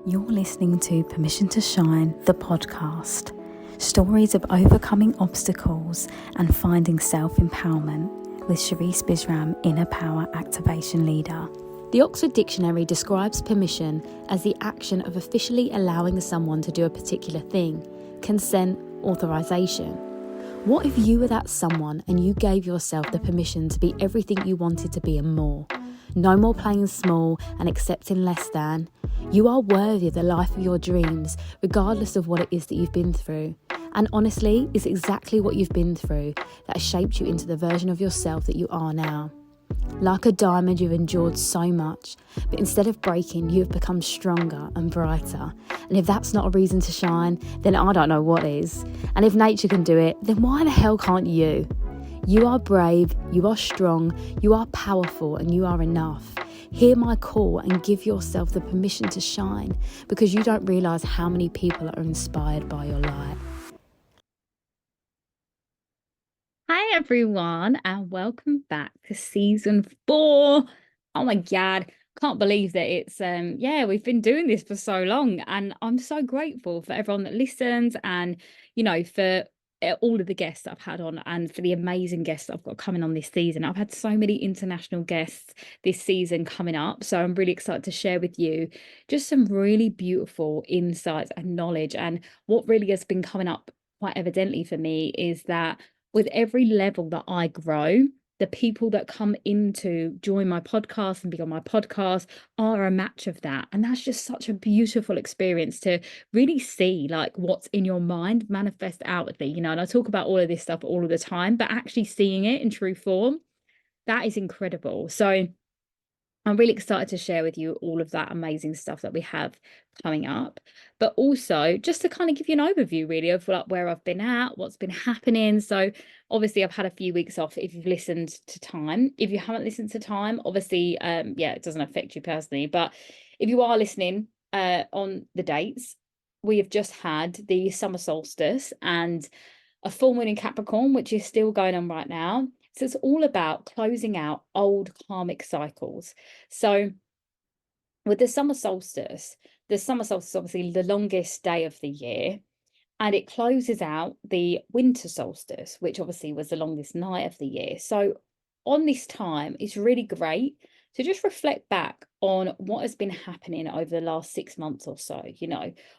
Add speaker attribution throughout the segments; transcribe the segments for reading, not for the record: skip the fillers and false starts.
Speaker 1: You're listening to Permission to Shine, the podcast. Stories of overcoming obstacles and finding self-empowerment with Sherisse Bisram, Inner Power Activation Leader. The Oxford Dictionary describes permission as the action of officially allowing someone to do a particular thing, consent, authorization. What if you were that someone and you gave yourself the permission to be everything you wanted to be and more? No more playing small and accepting less than. You are worthy of the life of your dreams, regardless of what it is that you've been through. And honestly, it's exactly what you've been through that has shaped you into the version of yourself that you are now. Like a diamond, you've endured so much, but instead of breaking, you have become stronger and brighter. And if that's not a reason to shine, then I don't know what is. And if nature can do it, then why the hell can't you? You are brave, you are strong, you are powerful, and you are enough. Hear my call and give yourself the permission to shine, because you don't realise how many people are inspired by your light. Hi everyone, and welcome back to season 4. Oh my god, can't believe that it's we've been doing this for so long, and I'm so grateful for everyone that listens, and for all of the guests that I've had on, and for the amazing guests that I've got coming on this season. I've had so many international guests this season coming up, so I'm really excited to share with you just some really beautiful insights and knowledge. And what really has been coming up quite evidently for me is that with every level that I grow, the people that come in to join my podcast and be on my podcast are a match of that. And that's just such a beautiful experience to really see like what's in your mind manifest outwardly, and I talk about all of this stuff all of the time, but actually seeing it in true form, that is incredible. So I'm really excited to share with you all of that amazing stuff that we have coming up, but also just to kind of give you an overview really of like where I've been at, what's been happening. So obviously I've had a few weeks off if you've listened to time. If you haven't listened to time, obviously, it doesn't affect you personally, but if you are listening on the dates, we have just had the summer solstice and a full moon in Capricorn, which is still going on right now. So it's all about closing out old karmic cycles. So with the summer solstice is obviously the longest day of the year, and it closes out the winter solstice, which obviously was the longest night of the year. So on this time, it's really great to just reflect back on what has been happening over the last 6 months or so.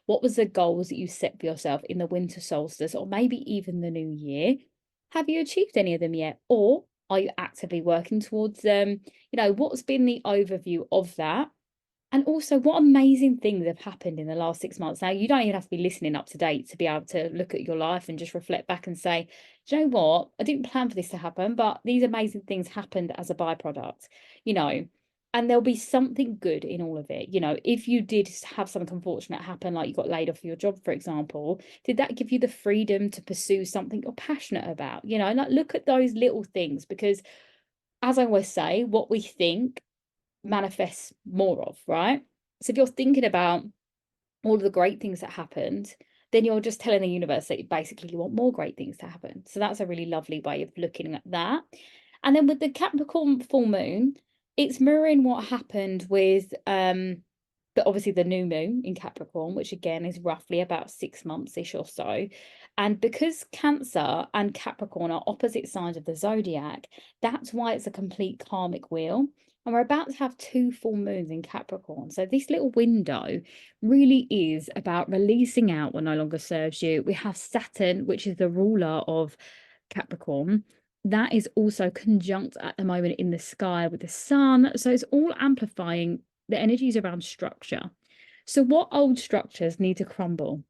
Speaker 1: What was the goals that you set for yourself in the winter solstice, or maybe even the new year? Have you achieved any of them yet? Or are you actively working towards them? What's been the overview of that? And also, what amazing things have happened in the last 6 months? Now, you don't even have to be listening up to date to be able to look at your life and just reflect back and say, do you know what? I didn't plan for this to happen, but these amazing things happened as a byproduct, and there'll be something good in all of it. If you did have something unfortunate happen, like you got laid off your job, for example, did that give you the freedom to pursue something you're passionate about? Like look at those little things, because as I always say, what we think manifests more of, right? So if you're thinking about all of the great things that happened, then you're just telling the universe that basically you want more great things to happen. So that's a really lovely way of looking at that. And then with the Capricorn full moon, it's mirroring what happened with obviously the new moon in Capricorn, which again is roughly about 6 months-ish or so. And because Cancer and Capricorn are opposite sides of the zodiac, that's why it's a complete karmic wheel. And we're about to have 2 full moons in Capricorn. So this little window really is about releasing out what no longer serves you. We have Saturn, which is the ruler of Capricorn. That is also conjunct at the moment in the sky with the sun. So it's all amplifying the energies around structure. So what old structures need to crumble?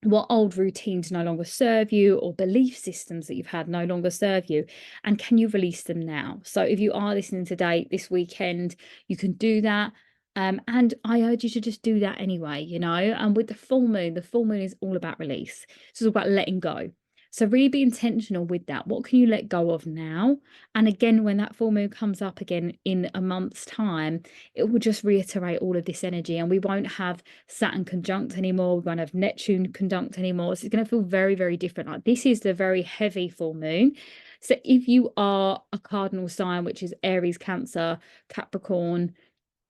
Speaker 1: What old routines no longer serve you, or belief systems that you've had no longer serve you? And can you release them now? So if you are listening today, this weekend, you can do that. And I urge you to just do that anyway, and with the full moon is all about release. It's all about letting go. So really be intentional with that. What can you let go of now? And again, when that full moon comes up again in a month's time, it will just reiterate all of this energy, and we won't have Saturn conjunct anymore. We won't have Neptune conjunct anymore. So it's going to feel very, very different. Like this is the very heavy full moon. So if you are a cardinal sign, which is Aries, Cancer, Capricorn,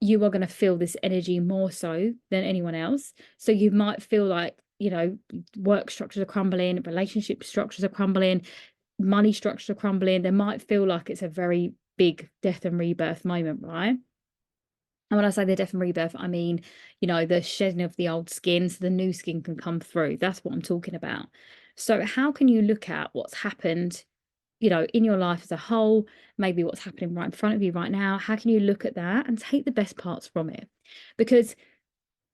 Speaker 1: you are going to feel this energy more so than anyone else. So you might feel like, you know, work structures are crumbling, relationship structures are crumbling, money structures are crumbling. They might feel like it's a very big death and rebirth moment, right? And when I say the death and rebirth, I mean, you know, the shedding of the old skin so the new skin can come through. That's what I'm talking about. So how can you look at what's happened, you know, in your life as a whole, maybe what's happening right in front of you right now? How can you look at that and take the best parts from it? Because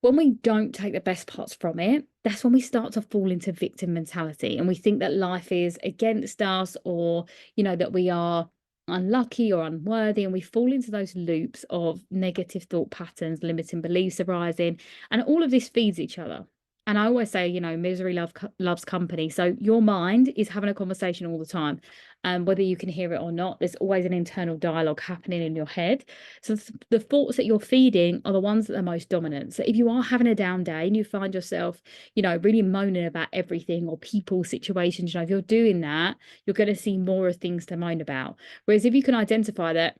Speaker 1: when we don't take the best parts from it, that's when we start to fall into victim mentality and we think that life is against us, or, you know, that we are unlucky or unworthy, and we fall into those loops of negative thought patterns, limiting beliefs arising, and all of this feeds each other. And I always say, you know, misery loves company. So your mind is having a conversation all the time. Whether you can hear it or not, there's always an internal dialogue happening in your head. So the thoughts that you're feeding are the ones that are most dominant. So if you are having a down day and you find yourself, you know, really moaning about everything or people, situations, you know, if you're doing that, you're going to see more of things to moan about. Whereas if you can identify that,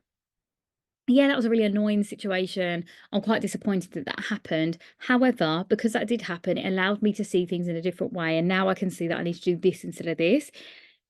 Speaker 1: yeah, that was a really annoying situation, I'm quite disappointed that that happened. However, because that did happen, it allowed me to see things in a different way. And now I can see that I need to do this instead of this.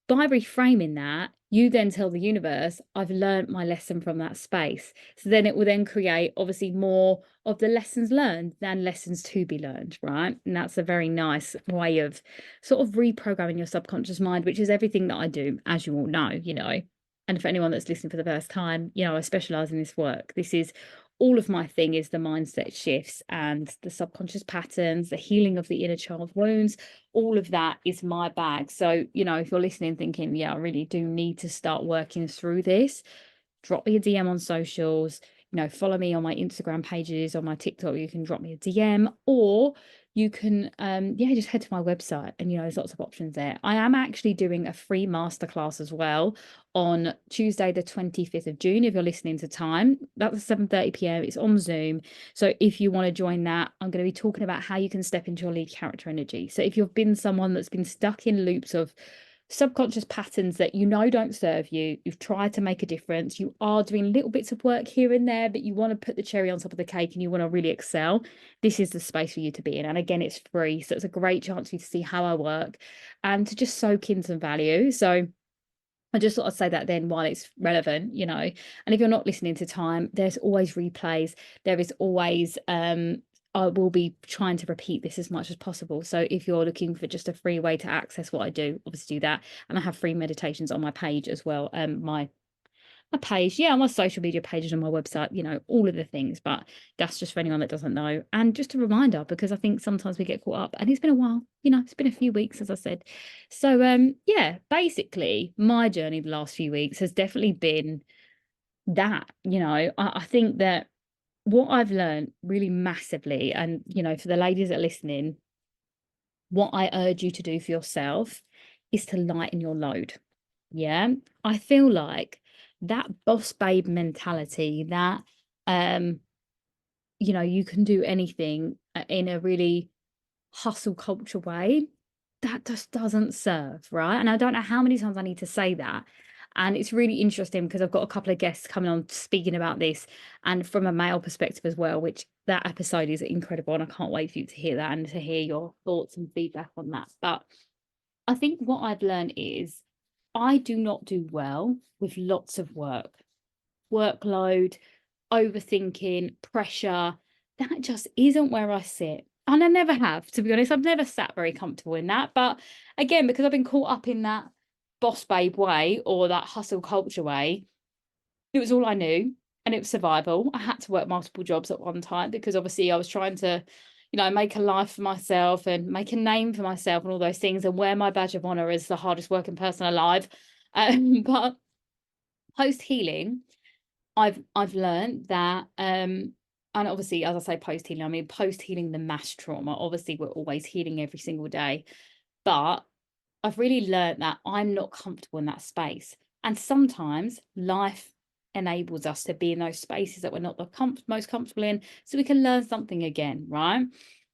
Speaker 1: By reframing that, you then tell the universe, I've learned my lesson from that space. So then it will then create obviously more of the lessons learned than lessons to be learned, right? And that's a very nice way of sort of reprogramming your subconscious mind, which is everything that I do, as you all know, you know. And for anyone that's listening for the first time, you know, I specialize in this work. This is all of my thing, is the mindset shifts and the subconscious patterns, the healing of the inner child wounds. All of that is my bag. So, you know, if you're listening thinking, yeah, I really do need to start working through this, drop me a DM on socials, you know, follow me on my Instagram pages, on my TikTok. You can drop me a DM, or you can yeah, just head to my website, and you know, there's lots of options there. I am actually doing a free masterclass as well on Tuesday the 25th of June, if you're listening to time. That's 7:30 p.m. It's on Zoom. So if you want to join that, I'm going to be talking about how you can step into your lead character energy. So if you've been someone that's been stuck in loops of subconscious patterns that you know don't serve you, you've tried to make a difference, you are doing little bits of work here and there, but you want to put the cherry on top of the cake and you want to really excel, this is the space for you to be in. And again, it's free, so it's a great chance for you to see how I work and to just soak in some value. So I just thought I'd say that then while it's relevant, you know. And if you're not listening to time, there's always replays. There is always I will be trying to repeat this as much as possible. So if you're looking for just a free way to access what I do, obviously do that. And I have free meditations on my page as well. My page, yeah, my social media pages on my website, you know, all of the things. But that's just for anyone that doesn't know. And just a reminder, because I think sometimes we get caught up, and it's been a while, you know, it's been a few weeks, as I said. So yeah, basically my journey the last few weeks has definitely been that, you know. I think that what I've learned really massively, and you know, for the ladies that are listening, what I urge you to do for yourself is to lighten your load. Yeah. I feel like that boss babe mentality, that um, you know, you can do anything in a really hustle culture way, that just doesn't serve, right? And I don't know how many times I need to say that. And it's really interesting because I've got a couple of guests coming on speaking about this, and from a male perspective as well, which that episode is incredible. And I can't wait for you to hear that and to hear your thoughts and feedback on that. But I think what I've learned is I do not do well with lots of workload, overthinking, pressure. That just isn't where I sit. And I never have, to be honest. I've never sat very comfortable in that. But again, because I've been caught up in that boss babe way or that hustle culture way, it was all I knew, and it was survival. I had to work multiple jobs at one time because obviously I was trying to, you know, make a life for myself and make a name for myself and all those things, and wear my badge of honor as the hardest working person alive. But post healing, I've learned that and obviously, as I say, post healing, I mean post healing the mass trauma. Obviously, we're always healing every single day, but I've really learned that I'm not comfortable in that space. And sometimes life enables us to be in those spaces that we're not the most comfortable in, so we can learn something again, right?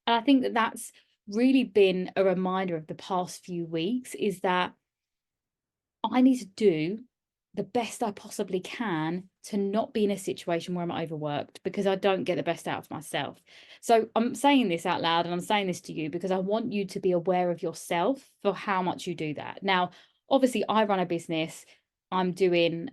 Speaker 1: And I think that that's really been a reminder of the past few weeks, is that I need to do the best I possibly can to not be in a situation where I'm overworked, because I don't get the best out of myself. So I'm saying this out loud, and I'm saying this to you because I want you to be aware of yourself for how much you do that. Now, obviously, I run a business. I'm doing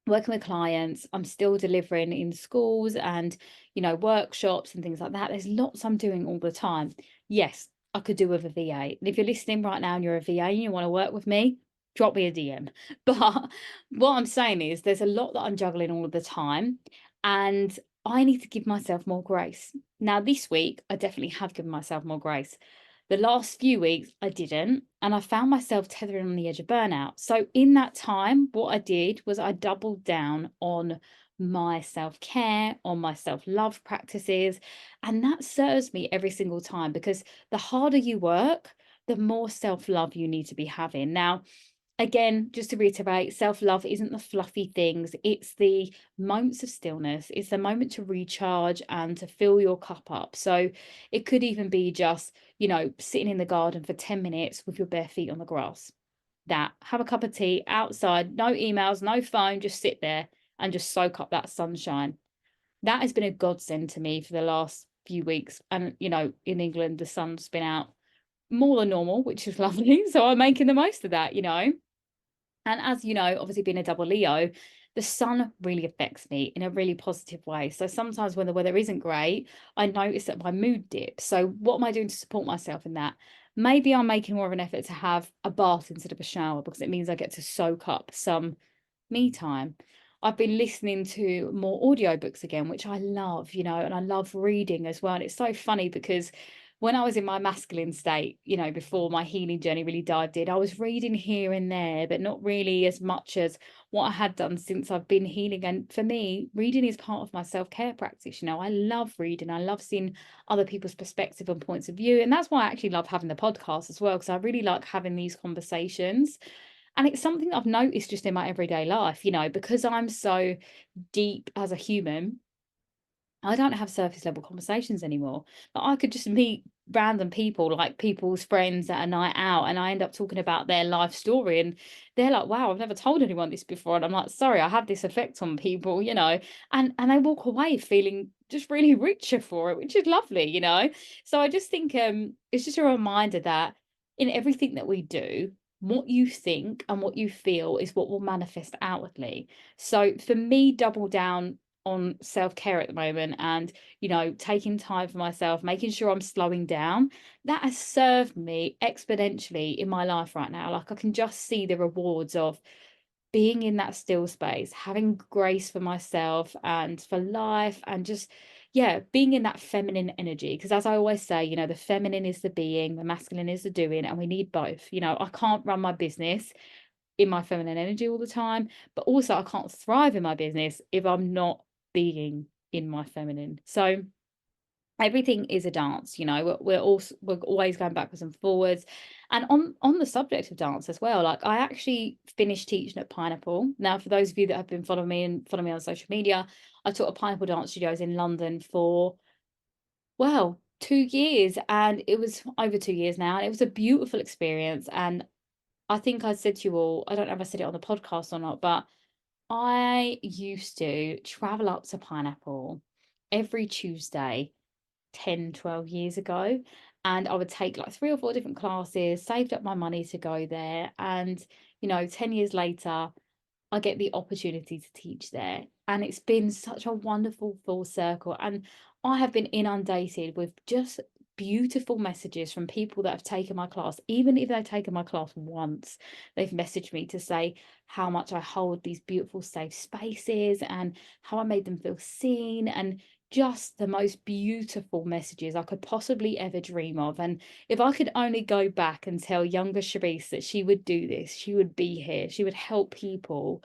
Speaker 1: working with clients. I'm still delivering in schools and, workshops and things like that. There's lots I'm doing all the time. Yes, I could do with a VA. And if you're listening right now and you're a VA and you want to work with me, drop me a DM. But what I'm saying is there's a lot that I'm juggling all of the time, and I need to give myself more grace. Now, this week, I definitely have given myself more grace. The last few weeks, I didn't, and I found myself tethering on the edge of burnout. So, in that time, what I did was I doubled down on my self care, on my self love practices, and that serves me every single time, because the harder you work, the more self love you need to be having. Now, again, just to reiterate, self-love isn't the fluffy things, it's the moments of stillness, it's the moment to recharge and to fill your cup up. So it could even be just, sitting in the garden for 10 minutes with your bare feet on the grass. That, have a cup of tea outside, no emails, no phone, just sit there and just soak up that sunshine. That has been a godsend to me for the last few weeks. And, in England, the sun's been out more than normal, which is lovely. So I'm making the most of that. And as you know, obviously being a double Leo, the sun really affects me in a really positive way. So sometimes when the weather isn't great, I notice that my mood dips. So what am I doing to support myself in that? Maybe I'm making more of an effort to have a bath instead of a shower, because it means I get to soak up some me time. I've been listening to more audiobooks again, which I love, and I love reading as well. And it's so funny because when I was in my masculine state, before my healing journey really dived in, I was reading here and there, but not really as much as what I had done since I've been healing. And for me, reading is part of my self-care practice. I love reading. I love seeing other people's perspective and points of view. And that's why I actually love having the podcast as well, because I really like having these conversations. And it's something I've noticed just in my everyday life, because I'm so deep as a human. I don't have surface level conversations anymore. But I could just meet random people, like people's friends at a night out, and I end up talking about their life story, and they're like, wow, I've never told anyone this before. And I'm like, sorry, I have this effect on people. And they walk away feeling just really richer for it, which is lovely. So I just think it's just a reminder that in everything that we do, what you think and what you feel is what will manifest outwardly. So for me, double down on self-care at the moment, and taking time for myself, making sure I'm slowing down, that has served me exponentially in my life right now. Like, I can just see the rewards of being in that still space, having grace for myself and for life, and just being in that feminine energy, because as I always say, the feminine is the being, the masculine is the doing, and we need both. I can't run my business in my feminine energy all the time, but also I can't thrive in my business if I'm not being in my feminine. So everything is a dance. We're always going backwards and forwards. And on the subject of dance as well, like, I actually finished teaching at Pineapple. Now, for those of you that have been following me and follow me on social media, I taught at Pineapple Dance Studios in London for, well, 2 years, and it was over 2 years now, and it was a beautiful experience. And I think I said to you all, I don't know if I said it on the podcast or not, but I used to travel up to Pineapple every Tuesday 10, 12 years ago. And I would take like 3 or 4 different classes, saved up my money to go there. And, 10 years later, I get the opportunity to teach there. And it's been such a wonderful full circle. And I have been inundated with just beautiful messages from people that have taken my class. Even if they've taken my class once, they've messaged me to say how much I hold these beautiful safe spaces and how I made them feel seen, and just the most beautiful messages I could possibly ever dream of. And if I could only go back and tell younger Sherisse that she would do this, she would be here, she would help people,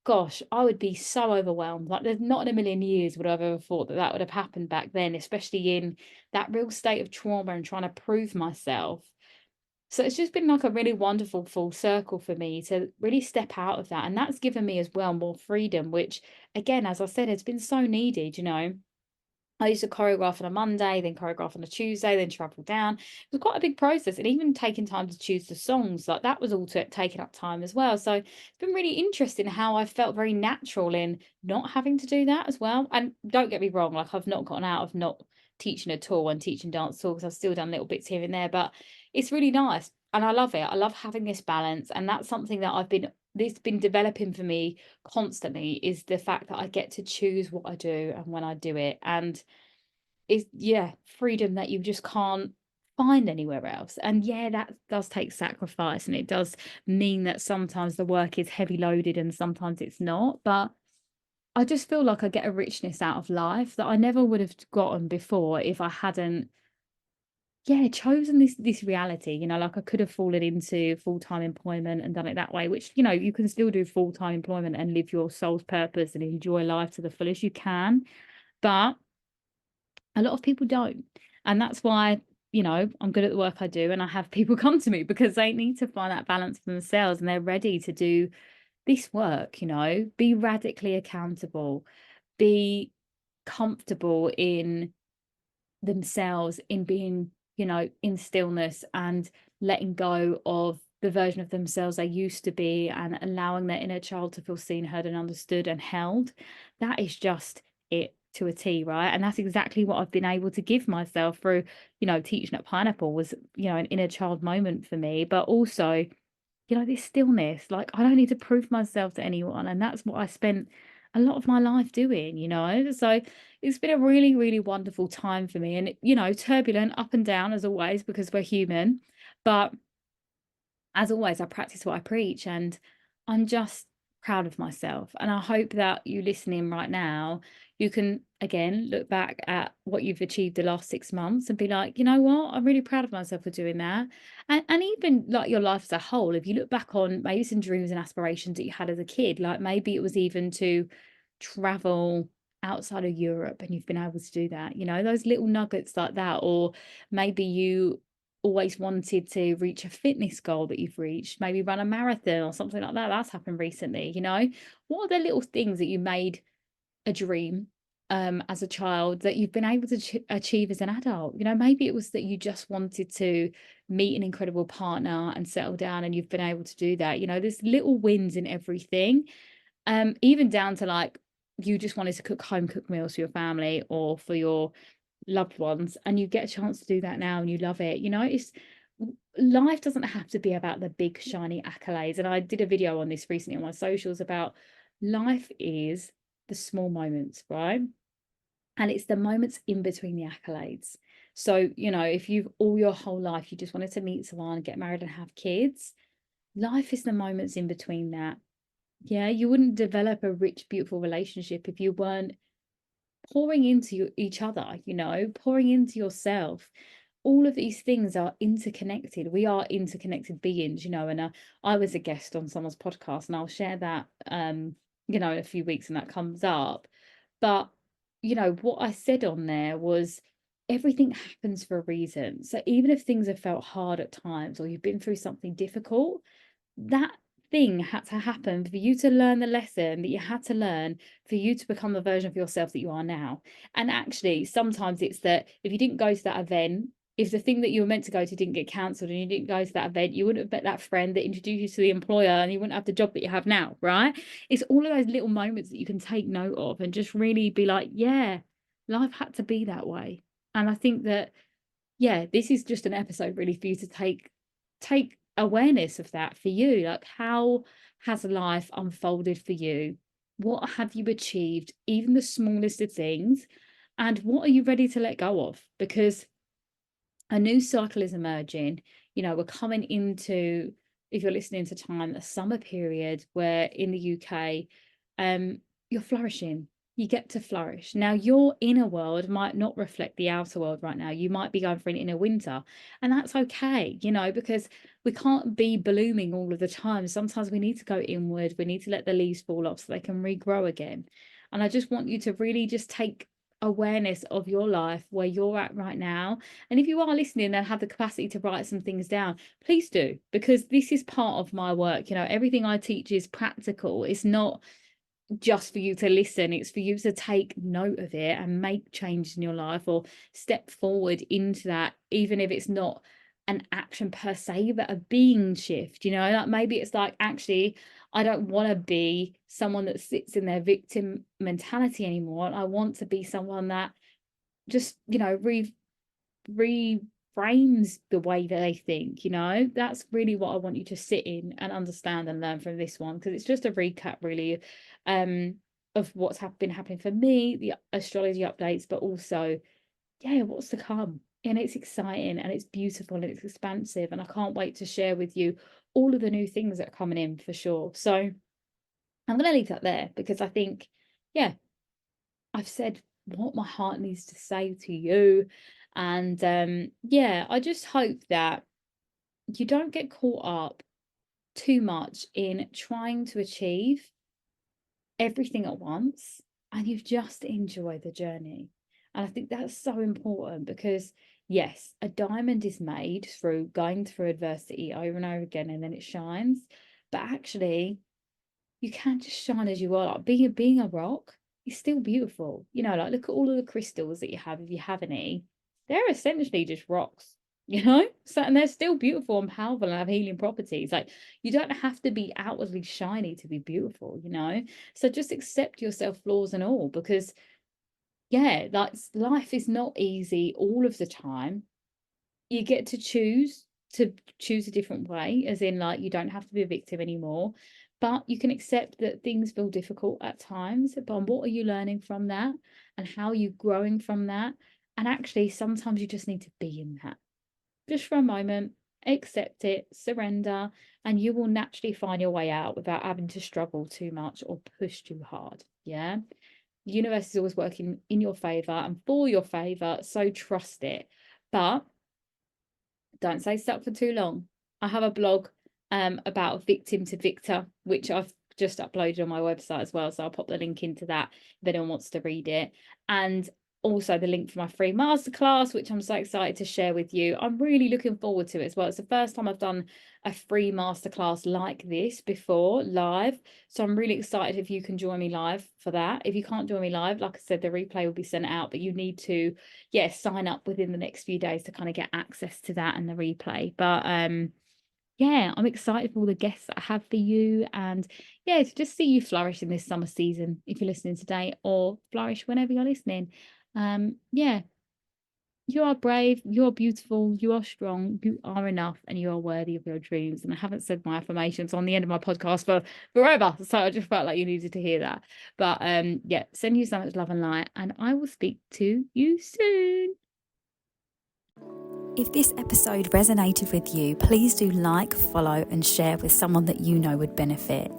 Speaker 1: gosh, I would be so overwhelmed. Like, there's not in a million years would I've ever thought that that would have happened back then, especially in that real state of trauma and trying to prove myself. So it's just been like a really wonderful full circle for me to really step out of that. And that's given me as well more freedom, which, again, as I said, has been so needed. I used to choreograph on a Monday, then choreograph on a Tuesday, then travel down. It was quite a big process. And even taking time to choose the songs, like that was all taking up time as well. So it's been really interesting how I felt very natural in not having to do that as well. And don't get me wrong, like I've not gotten out of not teaching at all and teaching dance at all, because I've still done little bits here and there, but it's really nice. And I love it. I love having this balance. And that's something that this been developing for me constantly, is the fact that I get to choose what I do and when I do it. And is, yeah, freedom that you just can't find anywhere else. And yeah, that does take sacrifice, and it does mean that sometimes the work is heavy loaded and sometimes it's not. But I just feel like I get a richness out of life that I never would have gotten before if I hadn't, yeah, chosen this reality. Like I could have fallen into full-time employment and done it that way, which, you can still do full-time employment and live your soul's purpose and enjoy life to the fullest you can. But a lot of people don't. And that's why, I'm good at the work I do, and I have people come to me because they need to find that balance for themselves, and they're ready to do this work, be radically accountable, be comfortable in themselves, in being, in stillness, and letting go of the version of themselves they used to be, and allowing their inner child to feel seen, heard, and understood and held. That is just it to a T, right? And that's exactly what I've been able to give myself through, teaching at Pineapple was, an inner child moment for me, but also, this stillness. Like I don't need to prove myself to anyone. And that's what I spent a lot of my life doing. So it's been a really, really wonderful time for me. And, turbulent up and down as always, because we're human. But as always, I practice what I preach, and I'm just proud of myself. And I hope that you listening right now, you can again look back at what you've achieved the last 6 months and be like, you know what, I'm really proud of myself for doing that. And even like your life as a whole, if you look back on maybe some dreams and aspirations that you had as a kid, like maybe it was even to travel outside of Europe, and you've been able to do that, those little nuggets like that. Or maybe you always wanted to reach a fitness goal that you've reached, maybe run a marathon or something like that. That's happened recently. What are the little things that you made a dream as a child that you've been able to achieve as an adult? Maybe it was that you just wanted to meet an incredible partner and settle down, and you've been able to do that. There's little wins in everything, even down to like you just wanted to cook home cooked meals for your family or for your loved ones, and you get a chance to do that now and you love it. It's life doesn't have to be about the big shiny accolades. And I did a video on this recently on my socials about life is the small moments, right? And it's the moments in between the accolades. So, if you've all your whole life you just wanted to meet someone, get married and have kids, life is the moments in between that. Yeah, you wouldn't develop a rich, beautiful relationship if you weren't pouring into each other, pouring into yourself. All of these things are interconnected. We are interconnected beings, and I was a guest on someone's podcast, and I'll share that, in a few weeks when that comes up. But, what I said on there was everything happens for a reason. So even if things have felt hard at times, or you've been through something difficult, that thing had to happen for you to learn the lesson that you had to learn, for you to become the version of yourself that you are now. And actually, sometimes it's that if you didn't go to that event, if the thing that you were meant to go to didn't get cancelled and you didn't go to that event, you wouldn't have met that friend that introduced you to the employer, and you wouldn't have the job that you have now, right? It's all of those little moments that you can take note of and just really be like, yeah, life had to be that way. And I think that, yeah, this is just an episode really for you to take awareness of that for you. Like, how has life unfolded for you? What have you achieved, even the smallest of things? And what are you ready to let go of? Because a new cycle is emerging. We're coming into, if you're listening to time, a summer period where in the UK, you're flourishing. You get to flourish. Now, your inner world might not reflect the outer world right now. You might be going for an inner winter, and that's okay, because we can't be blooming all of the time. Sometimes we need to go inward. We need to let the leaves fall off so they can regrow again. And I just want you to really just take awareness of your life, where you're at right now. And if you are listening and have the capacity to write some things down, please do, because this is part of my work. Everything I teach is practical. It's not just for you to listen. It's for you to take note of it and make changes in your life, or step forward into that, even if it's not an action per se, but a being shift. Like maybe it's like, actually, I don't want to be someone that sits in their victim mentality anymore. I want to be someone that just, reframes the way that they think. That's really what I want you to sit in and understand and learn from this one, because it's just a recap really of what's been happening for me, the astrology updates, but also what's to come. And it's exciting and it's beautiful and it's expansive, and I can't wait to share with you all of the new things that are coming in for sure. So I'm going to leave that there, because I think I've said what my heart needs to say to you. And I just hope that you don't get caught up too much in trying to achieve everything at once, and you just enjoy the journey. And I think that's so important, because yes, a diamond is made through going through adversity over and over again, and then it shines. But actually, you can just shine as you are. Like being a rock is still beautiful. Like look at all of the crystals that you have, if you have any. They're essentially just rocks, So, and they're still beautiful and powerful and have healing properties. Like, you don't have to be outwardly shiny to be beautiful, So just accept yourself, flaws and all, because like life is not easy all of the time. You get to choose a different way, as in, like, you don't have to be a victim anymore, but you can accept that things feel difficult at times. But what are you learning from that, and how are you growing from that? And actually, sometimes you just need to be in that just for a moment, accept it, surrender, and you will naturally find your way out without having to struggle too much or push too hard. The universe is always working in your favor and for your favor, so trust it. But don't stay stuck for too long. I have a blog about victim to victor, which I've just uploaded on my website as well, so I'll pop the link into that if anyone wants to read it. And also the link for my free masterclass, which I'm so excited to share with you. I'm really looking forward to it as well. It's the first time I've done a free masterclass like this before, live. So I'm really excited if you can join me live for that. If you can't join me live, like I said, the replay will be sent out, but you need to, sign up within the next few days to kind of get access to that and the replay. But I'm excited for all the guests that I have for you, and to just see you flourish in this summer season, if you're listening today, or flourish whenever you're listening. You are brave, you are beautiful, you are strong, you are enough, and you are worthy of your dreams. And I haven't said my affirmations on the end of my podcast for forever, so I just felt like you needed to hear that. But send you so much love and light, and I will speak to you soon.
Speaker 2: If this episode resonated with you, please do like, follow and share with someone that you know would benefit.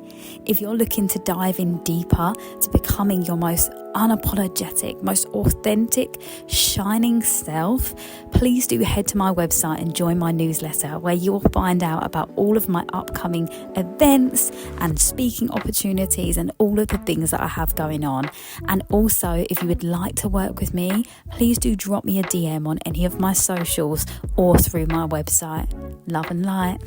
Speaker 2: If you're looking to dive in deeper to becoming your most unapologetic, most authentic, shining self, please do head to my website and join my newsletter, where you'll find out about all of my upcoming events and speaking opportunities and all of the things that I have going on. And also, if you would like to work with me, please do drop me a DM on any of my socials or through my website. Love and light.